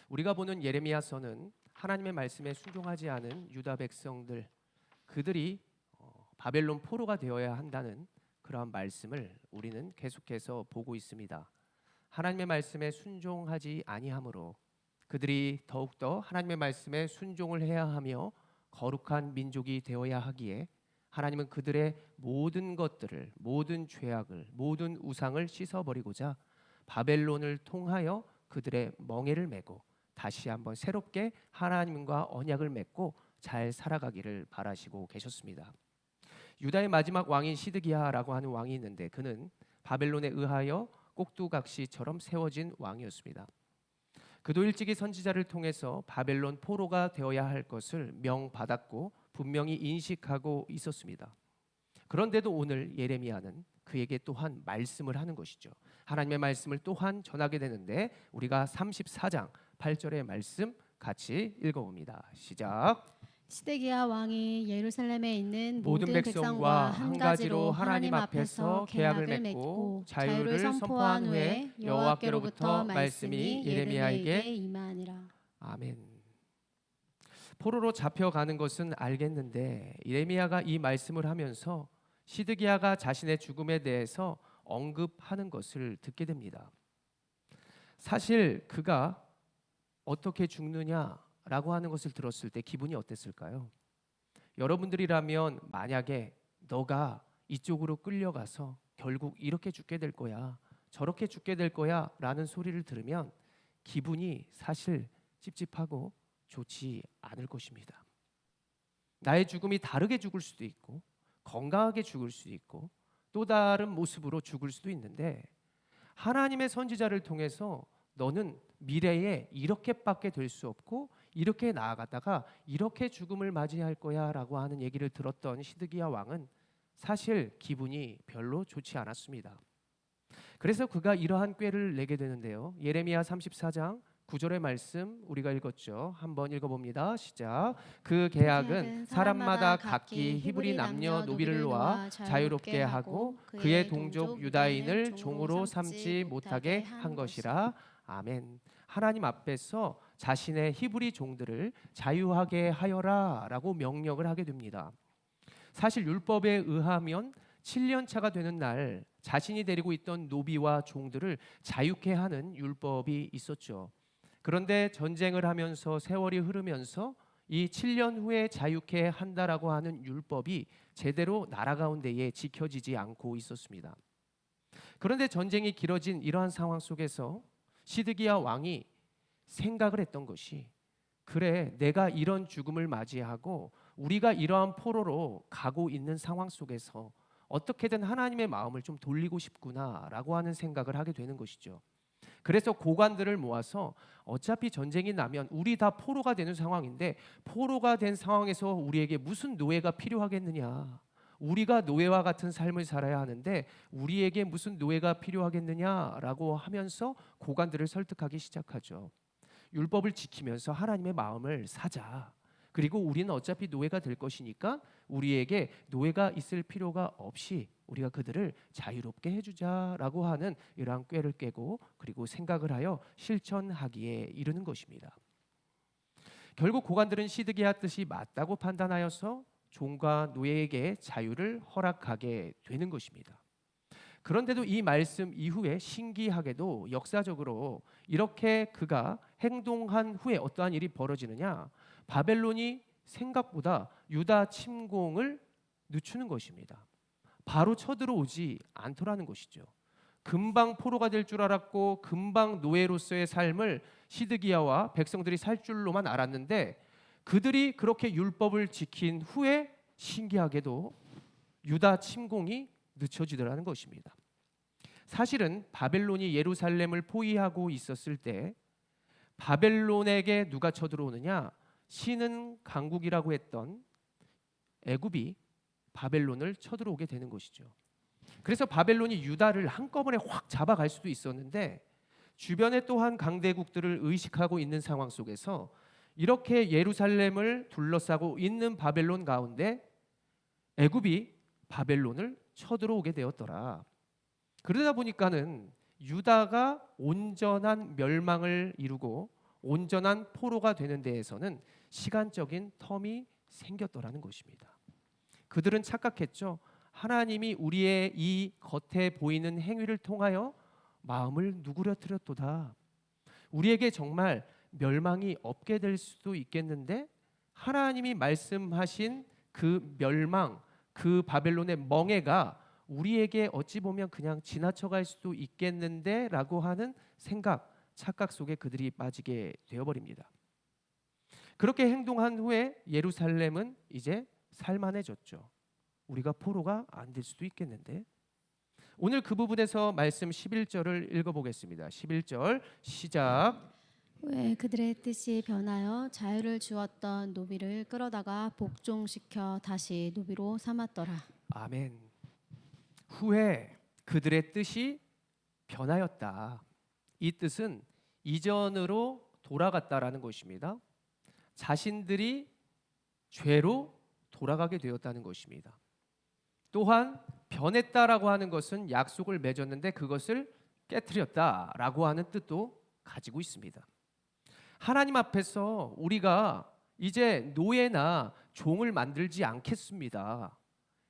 우리가 보는 예레미야서는 하나님의 말씀에 순종하지 않은 유다 백성들, 그들이 바벨론 포로가 되어야 한다는 그러한 말씀을 우리는 계속해서 보고 있습니다. 하나님의 말씀에 순종하지 아니하므로 그들이 더욱더 하나님의 말씀에 순종을 해야 하며 거룩한 민족이 되어야 하기에 하나님은 그들의 모든 것들을, 모든 죄악을, 모든 우상을 씻어버리고자 바벨론을 통하여 그들의 멍에를 메고 다시 한번 새롭게 하나님과 언약을 맺고 잘 살아가기를 바라시고 계셨습니다. 유다의 마지막 왕인 시드기야라고 하는 왕이 있는데 그는 바벨론에 의하여 꼭두각시처럼 세워진 왕이었습니다. 그도 일찍이 선지자를 통해서 바벨론 포로가 되어야 할 것을 명받았고 분명히 인식하고 있었습니다. 그런데도 오늘 예레미야는 그에게 또한 말씀을 하는 것이죠. 하나님의 말씀을 또한 전하게 되는데 우리가 34장 8절의 말씀 같이 읽어봅니다. 시작. 시드기야 왕이 예루살렘에 있는 모든 모든 백성과 백성과 한 가지로 하나님 앞에서 계약을 맺고 자유를 선포한 후에 여호와께로부터 말씀이 예레미야에게 임하니라. 아멘. 포로로 잡혀가는 것은 알겠는데 예레미야가 이 말씀을 하면서 시드기야가 자신의 죽음에 대해서 언급하는 것을 듣게 됩니다. 사실 그가 어떻게 죽느냐라고 하는 것을 들었을 때 기분이 어땠을까요? 여러분들이라면 만약에 너가 이쪽으로 끌려가서 결국 이렇게 죽게 될 거야, 저렇게 죽게 될 거야 라는 소리를 들으면 기분이 사실 찝찝하고 좋지 않을 것입니다. 나의 죽음이 다르게 죽을 수도 있고 건강하게 죽을 수도 있고 또 다른 모습으로 죽을 수도 있는데 하나님의 선지자를 통해서 너는 미래에 이렇게밖에 될 수 없고 이렇게 나아가다가 이렇게 죽음을 맞이할 거야 라고 하는 얘기를 들었던 시드기야 왕은 사실 기분이 별로 좋지 않았습니다. 그래서 그가 이러한 꾀를 내게 되는데요. 예레미야 34장 9절의 말씀 우리가 읽었죠. 한번 읽어봅니다. 시작. 그 계약은 사람마다 각기 히브리 남녀 노비를 놓아 자유롭게 하고 그의 동족 유다인을 종으로 삼지 못하게 한 것이라. 아멘. 하나님 앞에서 자신의 히브리 종들을 자유하게 하여라 라고 명령을 하게 됩니다. 사실 율법에 의하면 7년 차가 되는 날 자신이 데리고 있던 노비와 종들을 자유케 하는 율법이 있었죠. 그런데 전쟁을 하면서 세월이 흐르면서 이 7년 후에 자유케 한다라고 하는 율법이 제대로 나라 가운데에 지켜지지 않고 있었습니다. 그런데 전쟁이 길어진 이러한 상황 속에서 시드기야 왕이 생각을 했던 것이 그래, 내가 이런 죽음을 맞이하고 우리가 이러한 포로로 가고 있는 상황 속에서 어떻게든 하나님의 마음을 좀 돌리고 싶구나라고 하는 생각을 하게 되는 것이죠. 그래서 고관들을 모아서 어차피 전쟁이 나면 우리 다 포로가 되는 상황인데 포로가 된 상황에서 우리에게 무슨 노예가 필요하겠느냐, 우리가 노예와 같은 삶을 살아야 하는데 우리에게 무슨 노예가 필요하겠느냐라고 하면서 고관들을 설득하기 시작하죠. 율법을 지키면서 하나님의 마음을 사자. 그리고 우리는 어차피 노예가 될 것이니까 우리에게 노예가 있을 필요가 없이 우리가 그들을 자유롭게 해주자라고 하는 이러한 꾀를 깨고 그리고 생각을 하여 실천하기에 이르는 것입니다. 결국 고관들은 시드기야 뜻이 맞다고 판단하여서 종과 노예에게 자유를 허락하게 되는 것입니다. 그런데도 이 말씀 이후에 신기하게도 역사적으로 이렇게 그가 행동한 후에 어떠한 일이 벌어지느냐, 바벨론이 생각보다 유다 침공을 늦추는 것입니다. 바로 쳐들어오지 않더라는 것이죠. 금방 포로가 될 줄 알았고 금방 노예로서의 삶을 시드기야와 백성들이 살 줄로만 알았는데 그들이 그렇게 율법을 지킨 후에 신기하게도 유다 침공이 늦춰지더라는 것입니다. 사실은 바벨론이 예루살렘을 포위하고 있었을 때 바벨론에게 누가 쳐들어오느냐, 신은 강국이라고 했던 애굽이 바벨론을 쳐들어오게 되는 것이죠. 그래서 바벨론이 유다를 한꺼번에 확 잡아갈 수도 있었는데 주변에 또한 강대국들을 의식하고 있는 상황 속에서 이렇게 예루살렘을 둘러싸고 있는 바벨론 가운데 애굽이 바벨론을 쳐들어오게 되었더라. 그러다 보니까는 유다가 온전한 멸망을 이루고 온전한 포로가 되는 데에서는 시간적인 텀이 생겼더라는 것입니다. 그들은 착각했죠. 하나님이 우리의 이 겉에 보이는 행위를 통하여 마음을 누그러뜨렸도다. 우리에게 정말 멸망이 없게 될 수도 있겠는데 하나님이 말씀하신 그 멸망, 그 바벨론의 멍에가 우리에게 어찌 보면 그냥 지나쳐갈 수도 있겠는데 라고 하는 생각, 착각 속에 그들이 빠지게 되어버립니다. 그렇게 행동한 후에 예루살렘은 이제 살만해졌죠. 우리가 포로가 안 될 수도 있겠는데. 오늘 그 부분에서 말씀 11절을 읽어보겠습니다. 11절 시작. 왜 그들의 뜻이 변하여 자유를 주었던 노비를 끌어다가 복종시켜 다시 노비로 삼았더라. 아멘. 후에 그들의 뜻이 변하였다. 이 뜻은 이전으로 돌아갔다라는 것입니다. 자신들이 죄로 돌아가게 되었다는 것입니다. 또한 변했다라고 하는 것은 약속을 맺었는데 그것을 깨트렸다라고 하는 뜻도 가지고 있습니다. 하나님 앞에서 우리가 이제 노예나 종을 만들지 않겠습니다.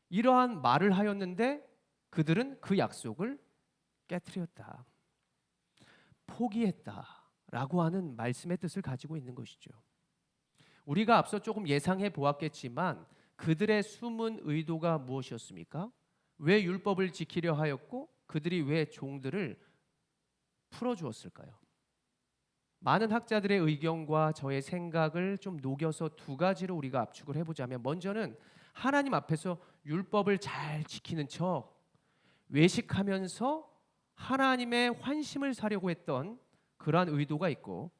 이러한 말을 하였는데 그들은 그 약속을 깨트렸다. 포기했다라고 하는 말씀의 뜻을 가지고 있는 것이죠. 우리가 앞서 조금 예상해 보았겠지만 그들의 숨은 의도가 무엇이었습니까? 왜 율법을 지키려 하였고 그들이 왜 종들을 풀어주었을까요? 많은 학자들의 의견과 저의 생각을 좀 녹여서 두 가지로 우리가 압축을 해보자면, 먼저는 하나님 앞에서 율법을 잘 지키는 척 외식하면서 하나님의 환심을 사려고 했던 그러한 의도가 있고,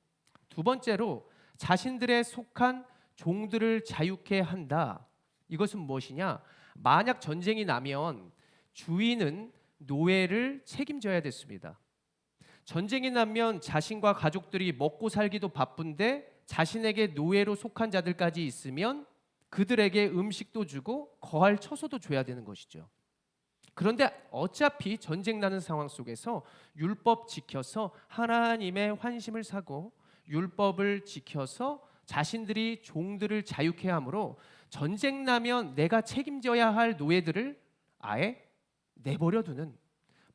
두 번째로 자신들의 속한 종들을 자유케 한다. 이것은 무엇이냐? 만약 전쟁이 나면 주인은 노예를 책임져야 됐습니다. 전쟁이 나면 자신과 가족들이 먹고 살기도 바쁜데 자신에게 노예로 속한 자들까지 있으면 그들에게 음식도 주고 거할 처소도 줘야 되는 것이죠. 그런데 어차피 전쟁 나는 상황 속에서 율법 지켜서 하나님의 환심을 사고 율법을 지켜서 자신들이 종들을 자유케 하므로 전쟁 나면 내가 책임져야 할 노예들을 아예 내버려두는,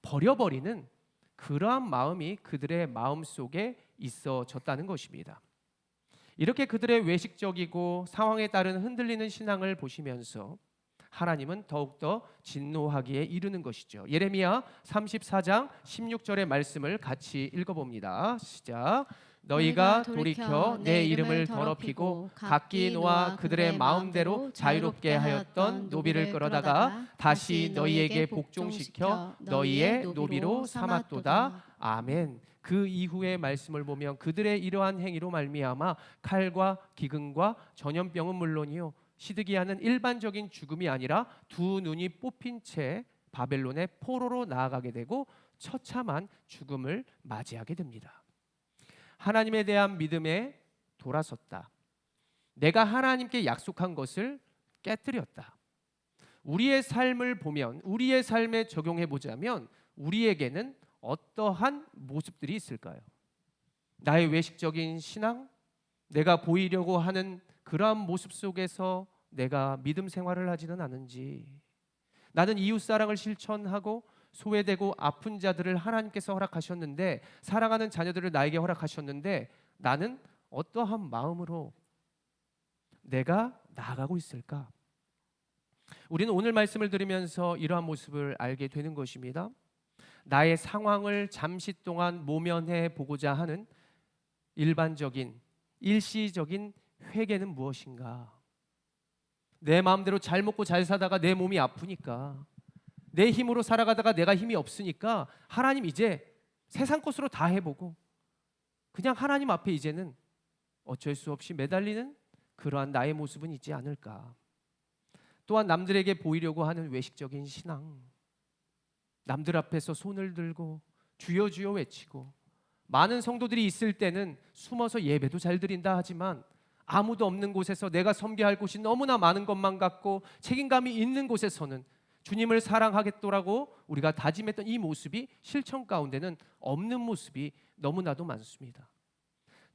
버려버리는 그러한 마음이 그들의 마음속에 있어졌다는 것입니다. 이렇게 그들의 외식적이고 상황에 따른 흔들리는 신앙을 보시면서 하나님은 더욱더 진노하기에 이르는 것이죠. 예레미야 34장 16절의 말씀을 같이 읽어봅니다. 시작. 너희가 돌이켜 내 이름을 더럽히고 각기 놓아 그들의 마음대로 자유롭게 하였던 노비를 끌어다가 다시 너희에게 복종시켜 너희의 노비로 삼았도다. 아멘. 그 이후의 말씀을 보면 그들의 이러한 행위로 말미암아 칼과 기근과 전염병은 물론이요 시드기야는 일반적인 죽음이 아니라 두 눈이 뽑힌 채 바벨론의 포로로 나아가게 되고 처참한 죽음을 맞이하게 됩니다. 하나님에 대한 믿음에 돌아섰다. 내가 하나님께 약속한 것을 깨뜨렸다. 우리의 삶을 보면, 우리의 삶에 적용해 보자면 우리에게는 어떠한 모습들이 있을까요? 나의 외식적인 신앙, 내가 보이려고 하는 그러한 모습 속에서 내가 믿음 생활을 하지는 않은지, 나는 이웃사랑을 실천하고 소외되고 아픈 자들을 하나님께서 허락하셨는데, 사랑하는 자녀들을 나에게 허락하셨는데 나는 어떠한 마음으로 내가 나아가고 있을까? 우리는 오늘 말씀을 들으면서 이러한 모습을 알게 되는 것입니다. 나의 상황을 잠시 동안 모면해 보고자 하는 일반적인 일시적인 회개는 무엇인가? 내 마음대로 잘 먹고 잘 사다가 내 몸이 아프니까, 내 힘으로 살아가다가 내가 힘이 없으니까 하나님 이제 세상 것으로 다 해보고 그냥 하나님 앞에 이제는 어쩔 수 없이 매달리는 그러한 나의 모습은 있지 않을까? 또한 남들에게 보이려고 하는 외식적인 신앙, 남들 앞에서 손을 들고 주여 주여 외치고, 많은 성도들이 있을 때는 숨어서 예배도 잘 드린다 하지만 아무도 없는 곳에서 내가 섬겨야 할 곳이 너무나 많은 것만 같고 책임감이 있는 곳에서는 주님을 사랑하겠노라고 우리가 다짐했던 이 모습이 실천 가운데는 없는 모습이 너무나도 많습니다.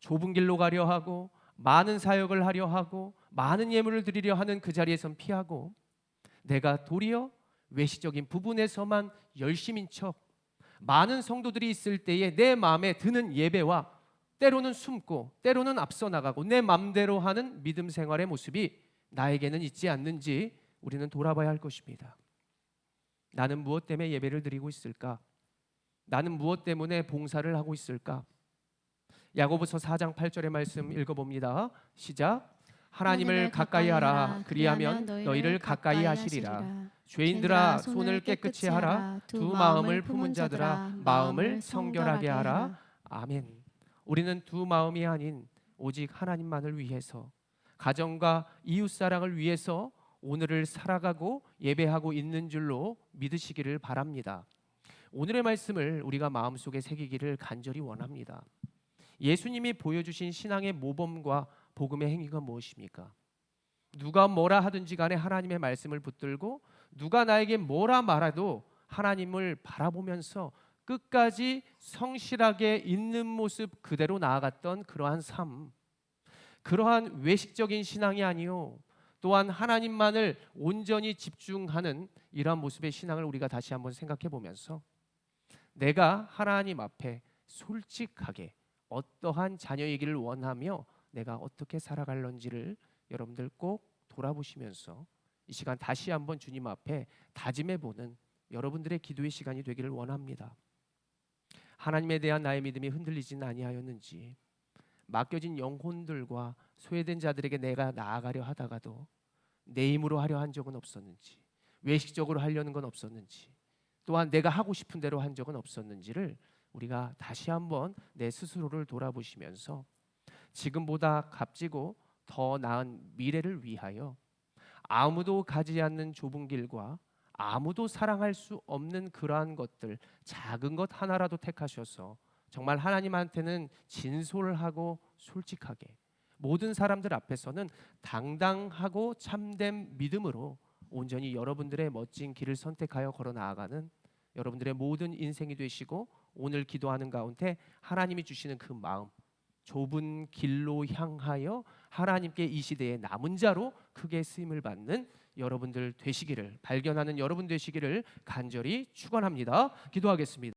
좁은 길로 가려 하고 많은 사역을 하려 하고 많은 예물을 드리려 하는 그 자리에선 피하고 내가 도리어 외식적인 부분에서만 열심인 척 많은 성도들이 있을 때에 내 마음에 드는 예배와 때로는 숨고 때로는 앞서 나가고 내 맘대로 하는 믿음 생활의 모습이 나에게는 있지 않는지 우리는 돌아봐야 할 것입니다. 나는 무엇 때문에 예배를 드리고 있을까? 나는 무엇 때문에 봉사를 하고 있을까? 야고보서 4장 8절의 말씀 읽어봅니다. 시작. 하나님을 가까이 하라. 그리하면 너희를 가까이 하시리라. 죄인들아 손을 깨끗이 하라. 두 마음을 품은 자들아 마음을 성결하게 하라. 아멘. 우리는 두 마음이 아닌 오직 하나님만을 위해서 가정과 이웃사랑을 위해서 오늘을 살아가고 예배하고 있는 줄로 믿으시기를 바랍니다. 오늘의 말씀을 우리가 마음속에 새기기를 간절히 원합니다. 예수님이 보여주신 신앙의 모범과 복음의 행위가 무엇입니까? 누가 뭐라 하든지 간에 하나님의 말씀을 붙들고 누가 나에게 뭐라 말해도 하나님을 바라보면서 끝까지 성실하게 있는 모습 그대로 나아갔던 그러한 삶, 그러한 외식적인 신앙이 아니요 또한 하나님만을 온전히 집중하는 이러한 모습의 신앙을 우리가 다시 한번 생각해 보면서 내가 하나님 앞에 솔직하게 어떠한 자녀이기를 원하며 내가 어떻게 살아갈런지를 여러분들 꼭 돌아보시면서 이 시간 다시 한번 주님 앞에 다짐해 보는 여러분들의 기도의 시간이 되기를 원합니다. 하나님에 대한 나의 믿음이 흔들리진 아니하였는지, 맡겨진 영혼들과 소외된 자들에게 내가 나아가려 하다가도 내 힘으로 하려 한 적은 없었는지, 외식적으로 하려는 건 없었는지, 또한 내가 하고 싶은 대로 한 적은 없었는지를 우리가 다시 한번 내 스스로를 돌아보시면서 지금보다 값지고 더 나은 미래를 위하여 아무도 가지 않는 좁은 길과 아무도 사랑할 수 없는 그러한 것들, 작은 것 하나라도 택하셔서 정말 하나님한테는 진솔하고 솔직하게 모든 사람들 앞에서는 당당하고 참된 믿음으로 온전히 여러분들의 멋진 길을 선택하여 걸어 나아가는 여러분들의 모든 인생이 되시고, 오늘 기도하는 가운데 하나님이 주시는 그 마음, 좁은 길로 향하여 하나님께 이 시대의 남은 자로 크게 쓰임을 받는 여러분들 되시기를, 발견하는 여러분 되시기를 간절히 축원합니다. 기도하겠습니다.